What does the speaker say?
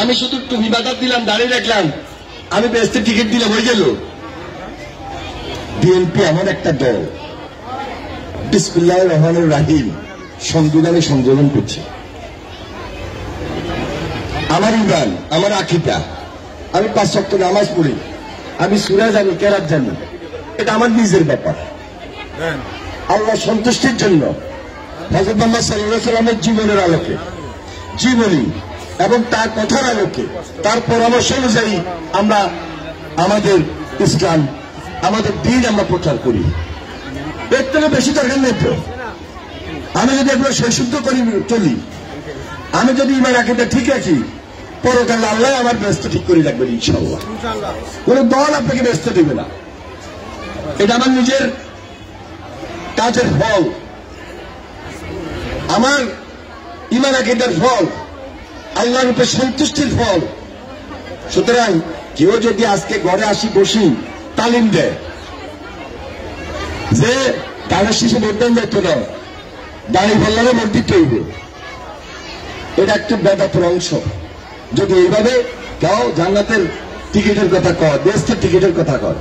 আমি শুধু টুপি বাজার দিলাম, দাঁড়িয়ে রাখলাম, আমি বেহেশতের টিকিট দিলে হয়ে গেল। বিএনপি এমন একটা দল, বিসমিল্লাহির রহমানির রহিম সংবিধানে সংযোজন করছে। আমার ইমান, আমার আকীদা, আমি 5 ওয়াক্ত নামাজ পড়ি, আমি সূরা জানি, কেরাত জানি, এটা আমার নিজের ব্যাপার। আল্লাহ সন্তুষ্টির জন্য হযরত মুহাম্মদ সাল্লাল্লাহু আলাইহি ওয়াসাল্লামের জীবনের আলোকে, জীবনী এবং তার কথার আলোকে, তার পরামর্শ অনুযায়ী আমরা আমাদের ইসলাম, আমাদের দিন আমরা প্রচার করি। এর থেকে বেশি দরকার নেই তো। আমি যদি এগুলো সৈশুদ্ধ করি চলি, আমি যদি ইমান আকীদা ঠিক রাখি, পরকালে আল্লাহ আমার ব্যস্ত ঠিক করে রাখবেন ইনশাআল্লাহ। কোন দল আপনাকে ব্যস্ত দিবে না। এটা আমার নিজের কাজের ফল, আমার ইমান আকীদার ফল, আল্লাহর উপর সন্তুষ্টির ফল। সুতরাং কেউ যদি আজকে ঘরে আসি বসি তালিম দেয় যে তাদের শিশু ভোটদান যাইত না, দাঁড়ি পাল্লারে ভোট দিতে হইবে, এটা একটু বেদাতের অংশ। যদি এইভাবে কেউ জান্নাতের টিকিটের কথা কয়, বেহেশতের টিকিটের কথা কয়,